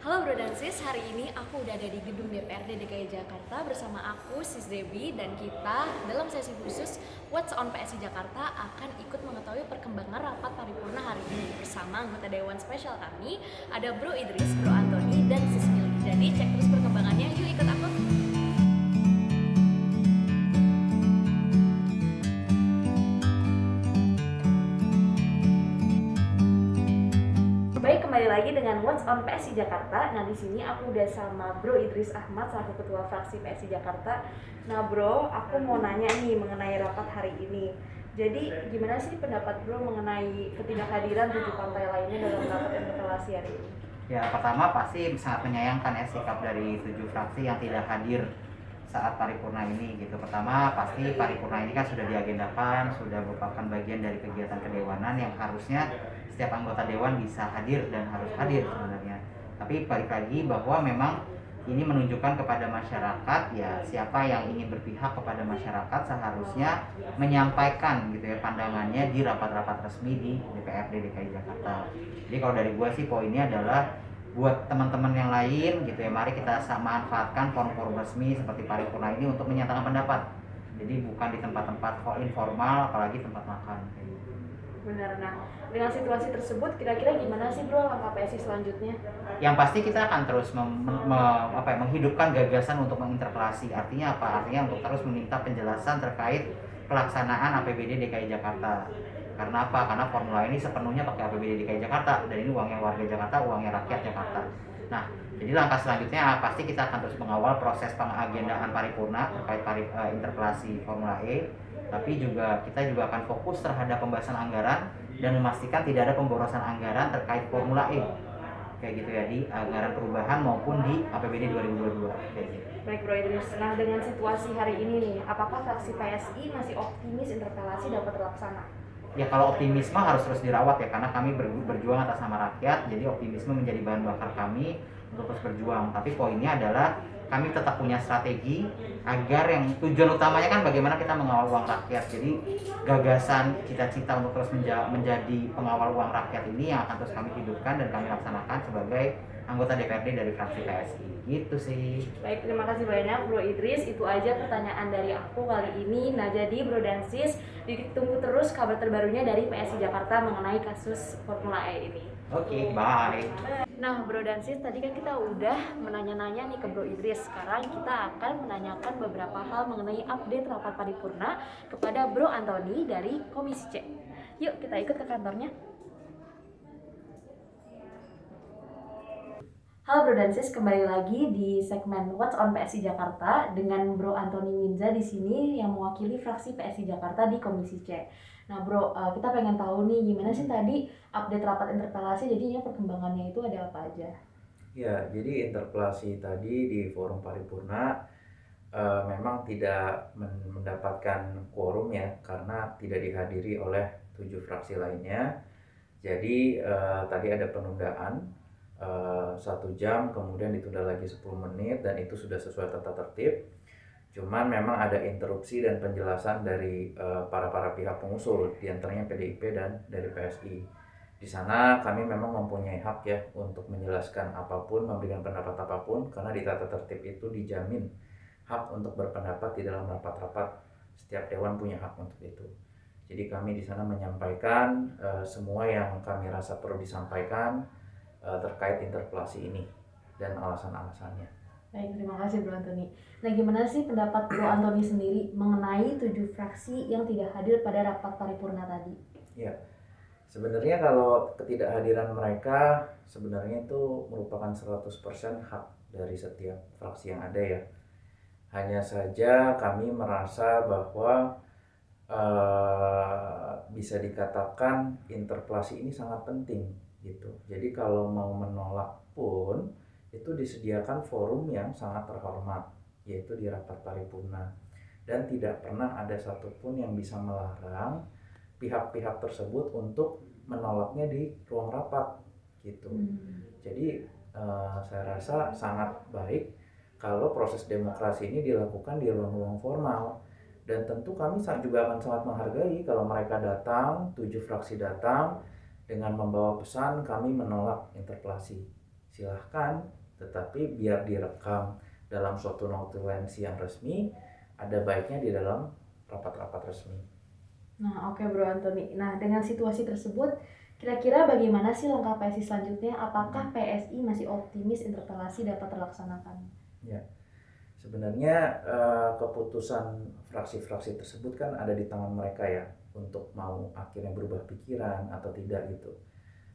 Halo Bro dan Sis, hari ini aku udah ada di gedung DPRD DKI Jakarta bersama aku, Sis Debbie, dan kita dalam sesi khusus What's on PSI Jakarta akan ikut mengetahui perkembangan rapat paripurna hari ini bersama anggota Dewan Spesial kami, ada Bro Idris, Bro Antoni, dan Sis Mili. Jadi cek terus perkembangannya, yuk ikut aku. Baik, kembali lagi dengan What's on PSI Jakarta. Nah, di sini aku udah sama Bro Idris Ahmad selaku Ketua Fraksi PSI Jakarta. Nah, Bro, aku mau nanya nih mengenai rapat hari ini. Jadi, gimana sih pendapat Bro mengenai ketidakhadiran 7 partai lainnya dalam rapat interpelasi hari ini? Ya, pertama pasti sangat menyayangkan sikap dari 7 fraksi yang tidak hadir saat paripurna ini gitu. Pertama pasti paripurna ini kan sudah diagendakan, sudah merupakan bagian dari kegiatan kedewanan yang harusnya setiap anggota dewan bisa hadir dan harus hadir sebenarnya. Tapi balik lagi bahwa memang ini menunjukkan kepada masyarakat ya siapa yang ingin berpihak kepada masyarakat seharusnya menyampaikan gitu ya pandangannya di rapat-rapat resmi di DPRD DKI Jakarta. Jadi kalau dari gua sih poinnya adalah buat teman-teman yang lain gitu ya, mari kita manfaatkan forum-forum resmi seperti paripurna ini untuk menyatakan pendapat. Jadi bukan di tempat-tempat informal, apalagi tempat makan. Benar. Nah, dengan situasi tersebut, kira-kira gimana sih Bro langkah PSI selanjutnya? Yang pasti kita akan terus menghidupkan gagasan untuk menginterpelasi. Artinya apa? Artinya untuk terus meminta penjelasan terkait pelaksanaan APBD DKI Jakarta. Karena apa? Karena formula ini sepenuhnya pakai APBD DKI Jakarta, dan ini uangnya warga Jakarta, uangnya rakyat Jakarta. Nah, jadi langkah selanjutnya pasti kita akan terus mengawal proses pengagendaan paripurna terkait interpelasi Formula E, tapi kita juga akan fokus terhadap pembahasan anggaran dan memastikan tidak ada pemborosan anggaran terkait Formula E kayak gitu ya, di anggaran perubahan maupun di APBD 2022 kayak gitu. Baik Bro Idris, nah dengan situasi hari ini nih, apakah fraksi PSI masih optimis interpelasi dapat terlaksana? Ya kalau optimisme harus terus dirawat ya, karena kami berjuang atas nama rakyat, jadi optimisme menjadi bahan bakar kami untuk terus berjuang. Tapi poinnya adalah kami tetap punya strategi agar yang tujuan utamanya kan bagaimana kita mengawal uang rakyat. Jadi gagasan cita-cita untuk terus menjadi pengawal uang rakyat ini yang akan terus kami hidupkan dan kami laksanakan sebagai anggota DPRD dari fraksi PSI. Gitu sih. Baik, terima kasih banyak Bro Idris. Itu aja pertanyaan dari aku kali ini. Nah, jadi Bro dan Sis, ditunggu terus kabar terbarunya dari PSI Jakarta mengenai kasus Formula E ini. Oke, bye. Nah, Bro dan Sis, tadi kan kita udah menanya-nanya nih ke Bro Idris. Sekarang kita akan menanyakan beberapa hal mengenai update rapat paripurna kepada Bro Antoni dari Komisi C. Yuk, kita ikut ke kantornya. Halo Bro dan Sis, kembali lagi di segmen What's on PSI Jakarta dengan Bro Antoni Winza di sini yang mewakili fraksi PSI Jakarta di Komisi C. Nah Bro, kita pengen tahu nih gimana sih tadi update rapat interpelasi, jadinya perkembangannya itu ada apa aja? Ya, jadi interpelasi tadi di forum paripurna memang tidak mendapatkan quorum ya, karena tidak dihadiri oleh 7 fraksi lainnya. Jadi tadi ada penundaan 1 jam, kemudian ditunda lagi 10 menit, dan itu sudah sesuai tata tertib. Cuman memang ada interupsi dan penjelasan dari para pihak pengusul, diantaranya PDIP dan dari PSI. Di sana kami memang mempunyai hak ya untuk menjelaskan apapun, memberikan pendapat apapun, karena di tata tertib itu dijamin hak untuk berpendapat di dalam rapat-rapat. Setiap dewan punya hak untuk itu. Jadi kami di sana menyampaikan semua yang kami rasa perlu disampaikan terkait interpelasi ini dan alasan-alasannya. Baik, terima kasih Bro Antoni. Nah, gimana sih pendapat Bro Antoni sendiri mengenai 7 fraksi yang tidak hadir pada rapat paripurna tadi? Ya, sebenarnya kalau ketidakhadiran mereka sebenarnya itu merupakan 100% hak dari setiap fraksi yang ada ya. Hanya saja kami merasa bahwa bisa dikatakan interpelasi ini sangat penting gitu. Jadi kalau mau menolak pun itu disediakan forum yang sangat terhormat, yaitu di rapat paripurna, dan tidak pernah ada satupun yang bisa melarang pihak-pihak tersebut untuk menolaknya di ruang rapat gitu. Jadi saya rasa sangat baik kalau proses demokrasi ini dilakukan di ruang-ruang formal, dan tentu kami juga akan sangat menghargai kalau mereka datang, 7 fraksi datang dengan membawa pesan kami menolak interpelasi silahkan, tetapi biar direkam dalam suatu notulensi yang resmi, ada baiknya di dalam rapat-rapat resmi. Nah, oke Bro Antoni. Nah, dengan situasi tersebut, kira-kira bagaimana sih langkah PSI selanjutnya? Apakah PSI masih optimis interpelasi dapat terlaksanakan? Ya, sebenarnya keputusan fraksi-fraksi tersebut kan ada di tangan mereka ya, untuk mau akhirnya berubah pikiran atau tidak gitu.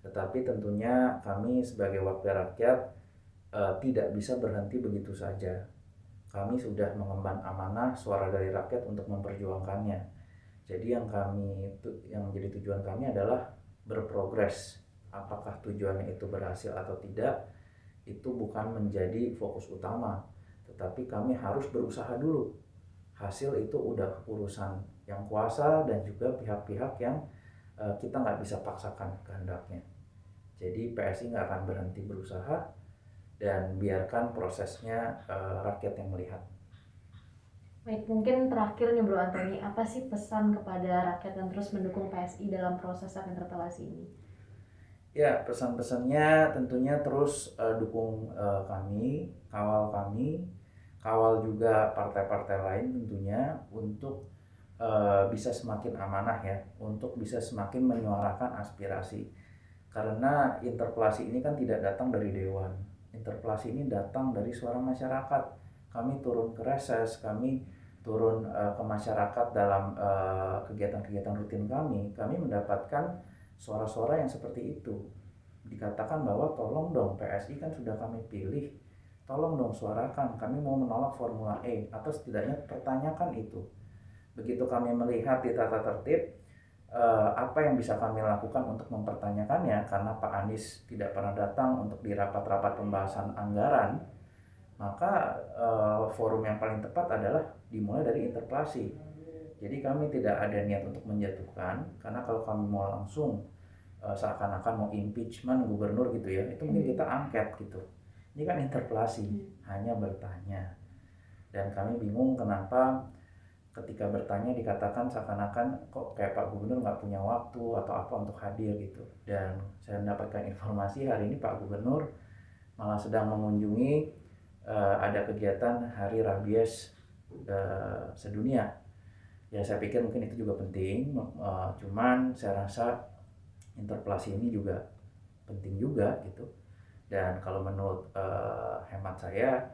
Tetapi tentunya kami sebagai wakil rakyat tidak bisa berhenti begitu saja. Kami sudah mengemban amanah suara dari rakyat untuk memperjuangkannya. Jadi yang menjadi tujuan kami adalah berprogres. Apakah tujuannya itu berhasil atau tidak, itu bukan menjadi fokus utama, tetapi kami harus berusaha dulu. Hasil itu udah urusan yang kuasa dan juga pihak-pihak yang kita nggak bisa paksakan kehendaknya. Jadi PSI nggak akan berhenti berusaha dan biarkan prosesnya rakyat yang melihat. Baik, mungkin terakhir nih Bro Antoni, apa sih pesan kepada rakyat yang terus mendukung PSI dalam proses interpelasi ini? Ya, pesan-pesannya tentunya terus dukung kami, kawal juga partai-partai lain tentunya untuk bisa semakin amanah ya, untuk bisa semakin menyuarakan aspirasi. Karena interpelasi ini kan tidak datang dari dewan. Interpelasi ini datang dari suara masyarakat. Kami turun ke reses, kami turun ke masyarakat dalam kegiatan-kegiatan rutin kami mendapatkan suara-suara yang seperti itu. Dikatakan bahwa tolong dong PSI kan sudah kami pilih, tolong dong suarakan, kami mau menolak Formula E, atau setidaknya pertanyakan itu. Begitu kami melihat di tata tertib apa yang bisa kami lakukan untuk mempertanyakannya, karena Pak Anies tidak pernah datang untuk di rapat-rapat pembahasan anggaran, maka forum yang paling tepat adalah dimulai dari interpelasi. Jadi kami tidak ada niat untuk menjatuhkan, karena kalau kami mau langsung seakan-akan mau impeachment gubernur gitu ya, itu mungkin kita angket gitu. Ini kan interpelasi, hanya bertanya. Dan kami bingung kenapa ketika bertanya dikatakan seakan-akan kok kayak Pak Gubernur nggak punya waktu atau apa untuk hadir gitu. Dan saya mendapatkan informasi hari ini Pak Gubernur malah sedang mengunjungi ada kegiatan Hari Rabies sedunia. Ya saya pikir mungkin itu juga penting, cuman saya rasa interpelasi ini juga penting juga gitu. Dan kalau menurut hemat saya,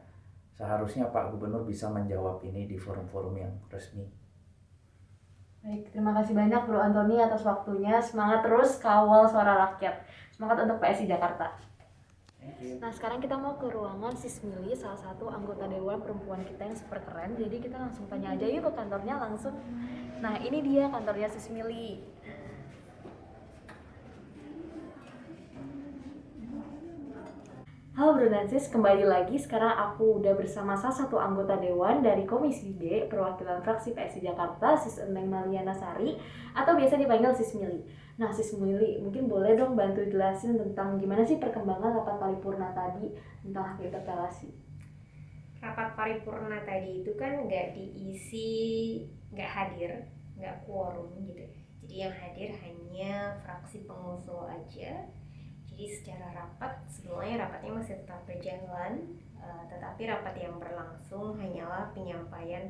seharusnya Pak Gubernur bisa menjawab ini di forum-forum yang resmi. Baik, terima kasih banyak Bro Antoni atas waktunya. Semangat terus kawal suara rakyat. Semangat untuk PSI Jakarta. Nah, sekarang kita mau ke ruangan Sis Mili, salah satu anggota Dewan Perempuan kita yang super keren. Jadi kita langsung tanya aja yuk ke kantornya langsung. Nah, ini dia kantornya Sis Mili. Halo Bro dan Sis, kembali lagi. Sekarang aku udah bersama salah satu anggota Dewan dari Komisi B, perwakilan fraksi PSI Jakarta, Sis Eneng Maliana Sari, atau biasa dipanggil Sis Mili. Nah, Sis Mili, mungkin boleh dong bantu jelasin tentang gimana sih perkembangan rapat paripurna tadi tentang hak interpelasi. Rapat paripurna tadi itu kan nggak diisi, nggak hadir, nggak quorum gitu. Jadi yang hadir hanya fraksi pengusul aja. Jadi secara rapat, sebelumnya rapatnya masih tetap berjalan, tetapi rapat yang berlangsung hanyalah penyampaian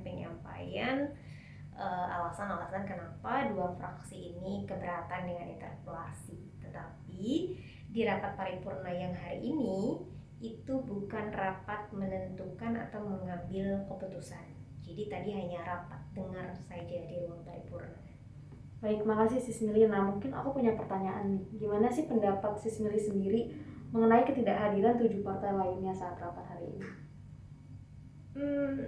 alasan-alasan kenapa dua fraksi ini keberatan dengan interpelasi. Tetapi di rapat paripurna yang hari ini itu bukan rapat menentukan atau mengambil keputusan. Jadi tadi hanya rapat dengar saja di ruang paripurna. Baik, makasih Sis Mili. Nah, mungkin aku punya pertanyaan nih. Gimana sih pendapat Sis Mili sendiri mengenai ketidakhadiran 7 partai lainnya saat rapat hari ini?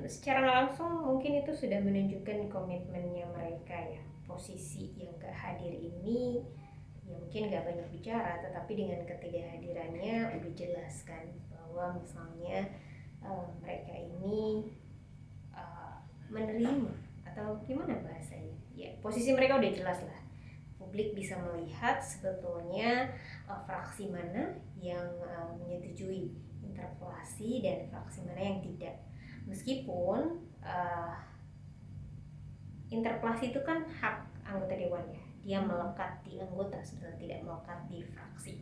Secara langsung mungkin itu sudah menunjukkan komitmennya mereka ya. Posisi yang gak hadir ini ya mungkin gak banyak bicara, tetapi dengan ketidakhadirannya udah jelas kan bahwa misalnya mereka ini menerima atau gimana bahasanya ya, posisi mereka udah jelas lah. Publik bisa melihat sebetulnya fraksi mana yang menyetujui interpelasi dan fraksi mana yang tidak. Meskipun interpelasi itu kan hak anggota dewan ya, dia melekat di anggota sebetulnya, tidak melekat di fraksi.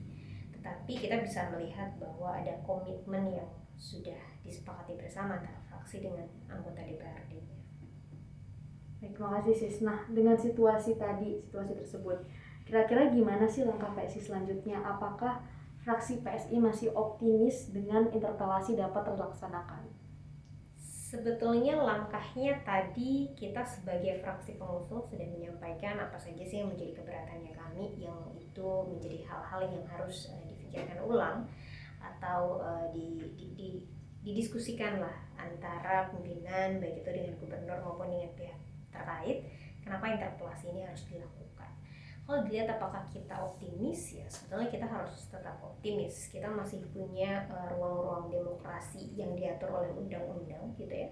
tapi kita bisa melihat bahwa ada komitmen yang sudah disepakati bersama antara fraksi dengan anggota DPRD-nya. Baik, terima kasih Sis. Nah, dengan situasi tersebut, kira-kira gimana sih langkah PSI selanjutnya? Apakah fraksi PSI masih optimis dengan interpelasi dapat terlaksanakan? Sebetulnya langkahnya tadi kita sebagai fraksi pengusul sudah menyampaikan apa saja sih yang menjadi keberatannya kami, yang itu menjadi hal-hal yang harus dipikirkan ulang atau didiskusikan lah antara pimpinan baik itu dengan gubernur maupun dengan pihak terkait. Kenapa interpelasi ini harus dilakukan? Kalau dilihat apakah kita optimis, ya sebetulnya kita harus tetap optimis. Kita masih punya ruang-ruang demokrasi yang diatur oleh undang-undang gitu ya.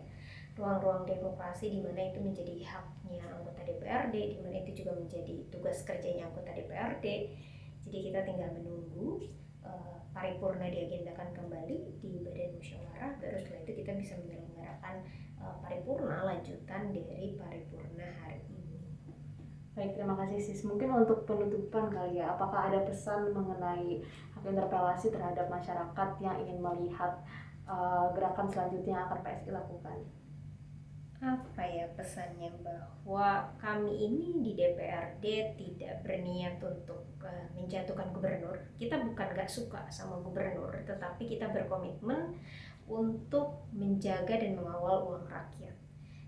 Ruang-ruang demokrasi di mana itu menjadi haknya anggota DPRD, di mana itu juga menjadi tugas kerjanya anggota DPRD. Jadi kita tinggal menunggu paripurna diagendakan kembali di Badan Musyawarah, baru setelah itu kita bisa menyelenggarakan paripurna lanjutan dari paripurna hari ini. Baik, terima kasih Sis. Mungkin untuk penutupan kali ya, apakah ada pesan mengenai hak interpelasi terhadap masyarakat yang ingin melihat gerakan selanjutnya yang akan PSI lakukan? Apa ya pesannya, bahwa kami ini di DPRD tidak berniat untuk menjatuhkan gubernur. Kita bukan gak suka sama gubernur, tetapi kita berkomitmen untuk menjaga dan mengawal uang rakyat.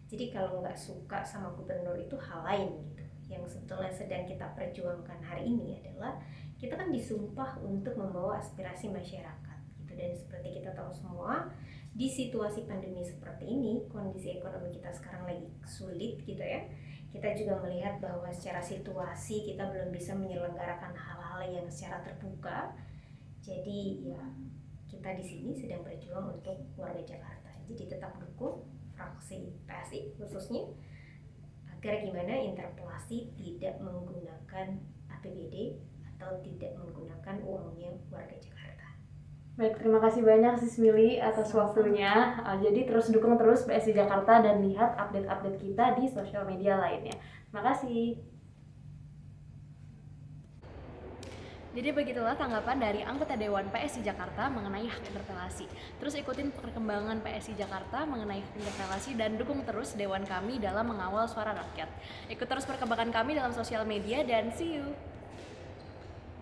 Jadi kalau nggak suka sama gubernur itu hal lain gitu. Yang sebetulnya sedang kita perjuangkan hari ini adalah kita kan disumpah untuk membawa aspirasi masyarakat gitu. Dan seperti kita tahu semua, di situasi pandemi seperti ini, kondisi ekonomi kita sekarang lagi sulit gitu ya. Kita juga melihat bahwa secara situasi kita belum bisa menyelenggarakan hal-hal yang secara terbuka. Jadi ya kita di sini sedang berjuang untuk warga Jakarta. Jadi tetap dukung fraksi PSI khususnya agar gimana interpelasi tidak menggunakan APBD atau tidak menggunakan uangnya warga Jakarta. Baik, terima kasih banyak Sis Mili atas waktunya. Jadi terus dukung terus PSI Jakarta dan lihat update-update kita di sosial media lainnya. Terima kasih. Jadi begitulah tanggapan dari anggota Dewan PSI Jakarta mengenai hak interpelasi. Terus ikutin perkembangan PSI Jakarta mengenai hak interpelasi dan dukung terus Dewan kami dalam mengawal suara rakyat. Ikut terus perkembangan kami dalam sosial media dan see you!